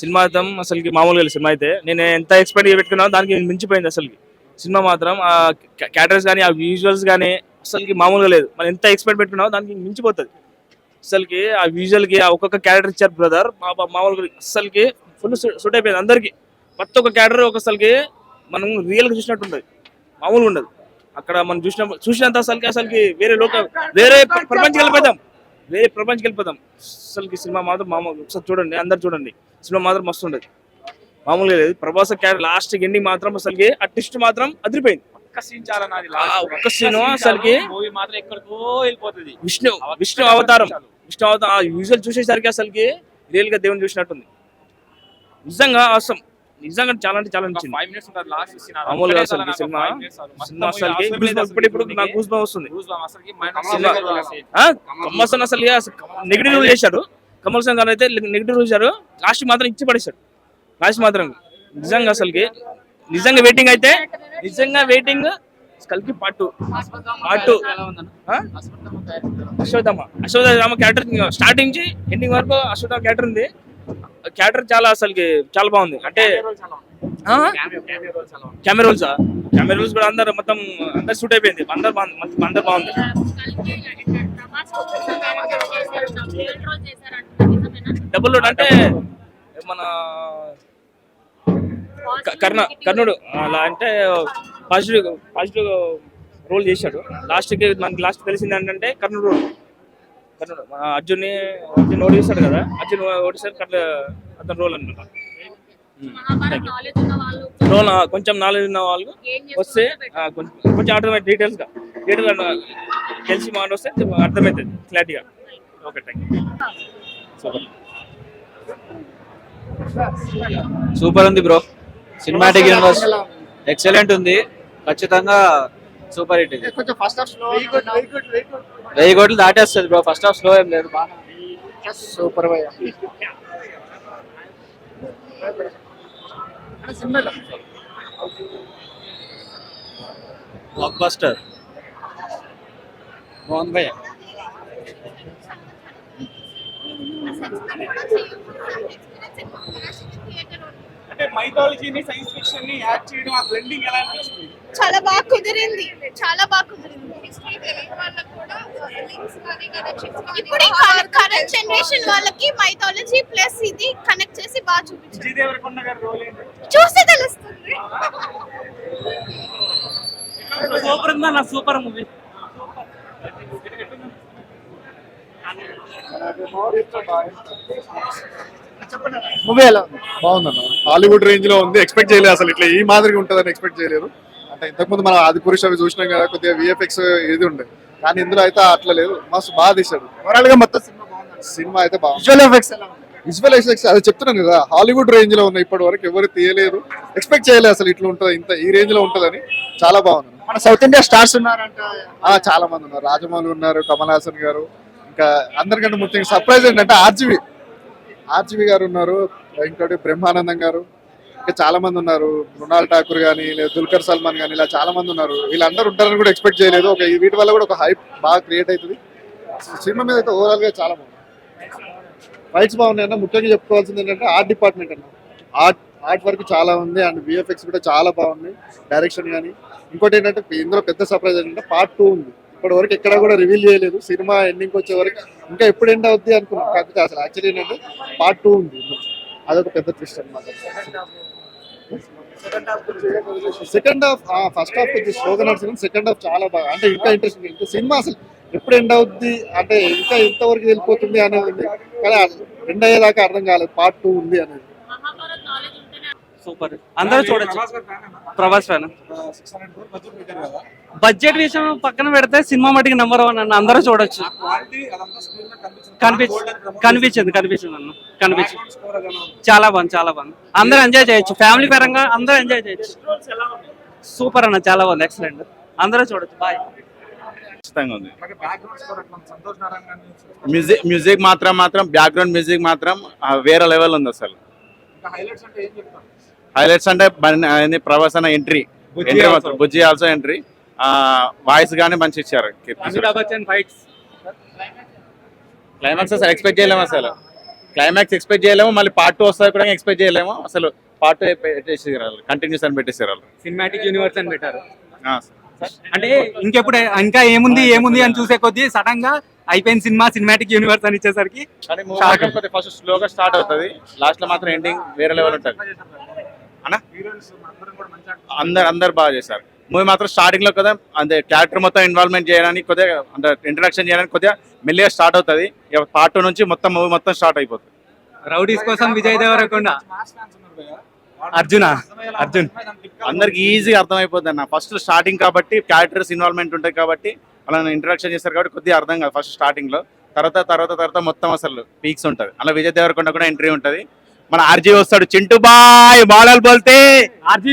Cinema మాత్రం అసలుకి మామూలుగా లేదు. సినిమా అయితే నేను ఎంత ఎక్స్పెక్ట్ పెట్టుకున్నానో దానికి మించిపోయింది అసలుకి. సినిమా మాత్రం ఆ క్యారెక్టర్స్ కానీ ఆ విజువల్స్ కానీ అసలుకి మామూలుగా లేదు. మనం ఎంత ఎక్స్పెక్ట్ పెట్టుకున్నామో దానికి మించిపోతుంది అసలుకి. ఆ విజువల్కి ఆ ఒక్కొక్క క్యారెక్టర్ ఇచ్చారు బ్రదర్, మామూలుగా అసలుకి ఫుల్ సూట్ అయిపోయింది అందరికి. ప్రతి ఒక్క క్యారెక్టర్ ఒక అసలుకి మనం రియల్గా చూసినట్టు ఉంటుంది, మామూలుగా ఉండదు. అక్కడ మనం చూసినంత అసలుకి వేరే ప్రపంచం వెళ్ళిపోతాం, వేరే ప్రపంచం వెళ్ళిపోతాం అసలుకి. సినిమా మాత్రం మామూలు ఒకసారి చూడండి, అందరు చూడండి. సినిమా మాత్రం మస్తు ఉండదు, మామూలుగా లేదు. ప్రభాస్ క్యారెక్టర్ లాస్ట్ ఎండింగ్ మాత్రం అసలుకి ఆ ట్విస్ట్ మాత్రం అదిరిపోయింది. ఒక్క సీన్ అసలుకి విష్ణు అవతారం ఆ విజువల్ చూసేసరికి అసలుకి రియల్ గా దేవుని చూసినట్టుంది. నిజంగా అవసరం, నిజంగా చాలా అంటే చాలా నచ్చింది. మామూలుగా అసలు సినిమా అసలుకి ఇప్పుడు నాకు గూస్ బంప్స్ వస్తుంది. కమల్ హాసన్ అసలు నెగిటివ్ రూల్ చేశాడు, కమల్ హాసన్ గారు అయితే నెగిటివ్ రూల్ చేశారు. లాస్ట్ మాత్రం ఇచ్చి పడేశాడు, లాస్ట్ మాత్రం. నిజంగా అసలుకి నిజంగా వెయిటింగ్ అయితే నిజంగా వెయిటింగ్ కలిపి పార్ట్ 2 అశ్వత్థామ క్యారెక్టర్ స్టార్టింగ్ నుంచి ఎండింగ్ వరకు అశ్వత్థామ క్యారెక్టర్ ఉంది. క్యారెక్టర్ చాలా అసలుకి చాలా బాగుంది. అంటే కెమెరా రోల్స్ కూడా అందరు మొత్తం అందరు సూట్ అయిపోయింది, అందరు బాగుంది. డబుల్ రోడ్ అంటే మన కర్ణుడు అలా అంటే పాజిటివ్ రోల్ చేశాడు. మనకి లాస్ట్ తెలిసింది ఏంటంటే కర్ణుడు మన అర్జున్ ఓడిస్తాడు కదా, అర్జున్ ఓడిస్తాడు అతని రోల్ అనమాట. రోల్ కొంచెం నాలెడ్జ్ ఉన్న వాళ్ళు వస్తే కొంచెం అర్థమైంది, డీటెయిల్ తెలిసి మాట వస్తే అర్థమవుతుంది క్లారిటీగా. Okay, thank you. సూపర్ ఉంది బ్రో. సినిమాటిక్ యూనివర్స్ ఎక్సలెంట్ ఉంది, ఖచ్చితంగా సూపర్ హిట్. ఇది 1000 కోట్లు దాటేస్తుంది బ్రో. ఫస్ట్ హాఫ్ స్లో ఏం లేదు, సూపర్. బ్లాక్ బస్టర్ మోహన్ భయ్య. అంటే మైథాలజీని సైన్స్ ఫిక్షన్ ని యాడ్ చేయడం, ఆ బ్లెండింగ్ ఎలా అనిపించింది? చాలా బాగా కుదిరింది. ఇప్పుడు కరెంట్ జనరేషన్ వాళ్ళకి మైథాలజీ ప్లస్ ఇది కనెక్ట్ చేసి బాగా చూపించారు. విజయ్ దేవరకొండ గారి రోల్ ఏంటి? చూస్తే తెలుస్తుంది. సూపర్ ఉందా? నా సూపర్ మూవీ. మూవీ ఎలా ఉంది? బాగుందన్న, హాలీవుడ్ రేంజ్ లో ఉంది. ఎక్స్పెక్ట్ చేయలేదు అసలు ఇట్లా ఈ మాదిరిగా ఉంటుందని ఎక్స్పెక్ట్ చేయలేదు. అంటే ఇంతకుముందు మనం ఆది పురుష అవి చూసినాం కదా, కొద్దిగా విఎఫ్ఎక్స్ ఏది ఉండే, కానీ ఇందులో అయితే అట్లా లేదు. మస్తు బాగా తీశాడు. ఓవరాల్ గా మొత్తం సినిమా అయితే బాగుంది. విజువల్ ఎఫెక్ట్స్ ఎలా ఉంది? విజువల్ ఎఫెక్ట్స్ అది చెప్తున్నాను కదా, హాలీవుడ్ రేంజ్ లో ఉన్నాయి. ఇప్పటి వరకు ఎవరు తీయలేదు, ఎక్స్పెక్ట్ చేయలేదు అసలు ఇట్లా ఉంటుంది, ఇంత ఈ రేంజ్ లో ఉంటుందని. చాలా బాగుంది. మన సౌత్ ఇండియా స్టార్స్ ఉన్నారంట. చాలా మంది ఉన్నారు, రాజమౌళి ఉన్నారు, కమల్ హాసన్ గారు, ఇంకా అందరికంటే ముఖ్యంగా సర్ప్రైజ్ ఏంటంటే ఆర్జీవి గారు ఉన్నారు, ఇంకోటి బ్రహ్మానందం గారు, ఇంకా చాలా మంది ఉన్నారు. మృణాల్ ఠాకూర్ కానీ, లేదా దుల్కర్ సల్మాన్ కానీ, ఇలా చాలా మంది ఉన్నారు. వీళ్ళందరూ ఉంటారని కూడా ఎక్స్పెక్ట్ చేయలేదు. వీటి వల్ల కూడా ఒక హైప్ బాగా క్రియేట్ అవుతుంది. సినిమా మీద అయితే ఓవరాల్ గా చాలా బాగుంది. ఫైట్స్ బాగున్నాయి అన్న. ముఖ్యంగా చెప్పుకోవాల్సింది ఏంటంటే ఆర్ట్ డిపార్ట్మెంట్ అన్న, ఆర్ట్ వర్క్ చాలా ఉంది, అండ్ విఎఫ్ఎక్స్ కూడా చాలా బాగుంది, డైరెక్షన్ కానీ. ఇంకోటి ఏంటంటే ఇందులో పెద్ద సర్ప్రైజ్ ఏంటంటే పార్ట్ 2 ఉంది. ఇప్పటి వరకు ఎక్కడ కూడా రివీల్ చేయలేదు. సినిమా ఎండింగ్ వచ్చే వరకు ఇంకా ఎప్పుడు ఎండ్ అవుద్ది అనుకున్నాం, కాకపోతే అసలు యాక్చువల్లీ ఏంటంటే పార్ట్ 2 ఉంది. అదొక పెద్ద ట్విస్ట్ అనమాట. సెకండ్ హాఫ్ ఫస్ట్ హాఫ్ కొద్దిగా స్లోగా నడిచింది, సెకండ్ హాఫ్ చాలా బాగా, అంటే ఇంకా ఇంట్రెస్టింగ్. ఇంకా సినిమా అసలు ఎప్పుడు ఎండ్ అవుద్ది అంటే ఇంకా ఎంతవరకు వెళ్ళిపోతుంది అనేది ఉంది, కానీ ఎండ్ అయ్యేదాకా అర్థం కాలేదు. పార్ట్ 2 ఉంది అనేది. సూపర్, అందరూ చూడొచ్చు. ప్రభాస్ ఫ్యాన్. బడ్జెట్ విషయం పక్కన పెడితే సినిమా మటుకి నెంబర్ 1 అన్న, అందరూ చూడొచ్చు. కనిపించింది అన్న, చాలా బాగుంది. అందరూ ఎంజాయ్ చేయొచ్చు, ఫ్యామిలీ పరంగా అందరూ ఎంజాయ్ చేయొచ్చు. సూపర్ అన్న, చాలా బాగుంది, ఎక్సలెంట్. అందరూ చూడొచ్చు. బాయ్. మ్యూజిక్ మాత్రం బ్యాక్గ్రౌండ్ మ్యూజిక్ మాత్రం వేరే లెవెల్ ఉంది అసలు. హైలైట్స్ అంటే ప్రభాస్ అన్న ఎంట్రీ మాత్రం, బుజ్జి ఆల్సో ఎంట్రీ, వాయిస్ గానీ మంచి ఇచ్చారు. క్లైమాక్స్ అసలు ఎక్స్పెక్ట్ చేయలేము, అసలు క్లైమాక్స్ ఎక్స్పెక్ట్ చేయలేము, మళ్ళీ పార్ట్ 2 వస్తుంది కూడా ఎక్స్పెక్ట్ చేయలేము. అసలు పార్ట్ 2 పెట్టేసారు, కంటిన్యూస్ అని పెట్టేసారు వాళ్ళు. సినిమాటిక్ యూనివర్స్ అని పెట్టారు. ఆ, అంటే ఇంకా ఏముంది అని చూసే కొద్దీ సడన్ గా అయిపోయిన సినిమా సినిమాటిక్ యూనివర్స్ అని ఇచ్చేసరికి కానీ మూవీ ఫస్ట్ స్లోగా స్టార్ట్ అవుతుంది, లాస్ట్ లో మాత్రం ఎండింగ్ వేరే లెవెల్ ఉంటుంది అన్న. అందరు బాగా చేశారు. మూవీ మాత్రం స్టార్టింగ్ లో కదా అంటే క్యారెక్టర్ మొత్తం ఇన్వాల్వ్మెంట్ చేయడానికి కొద్దిగా అంటే ఇంట్రడక్షన్ చేయడానికి కొద్దిగా మెల్లిగా స్టార్ట్ అవుతుంది. పార్ట్ 2 నుంచి మొత్తం మూవీ మొత్తం స్టార్ట్ అయిపోతుంది. రౌడీస్ కోసం విజయ్ దేవరకొండ, అర్జున్ అందరికి ఈజీగా అర్థమైపోతుంది అన్న. ఫస్ట్ స్టార్టింగ్ కాబట్టి క్యారెక్టర్స్ ఇన్వాల్వ్మెంట్ ఉంటాయి కాబట్టి వాళ్ళని ఇంట్రడక్షన్ చేస్తారు కాబట్టి కొద్దిగా అర్థం కాదు ఫస్ట్ స్టార్టింగ్ లో. తర్వాత మొత్తం అసలు పీక్స్ ఉంటుంది. అలా విజయ్ దేవరకొండ కూడా ఎంట్రీ ఉంటుంది. మన ఆర్జీ వస్తాడు, చింటూ బాయ్ బాలలు బోల్తే ఆర్జీ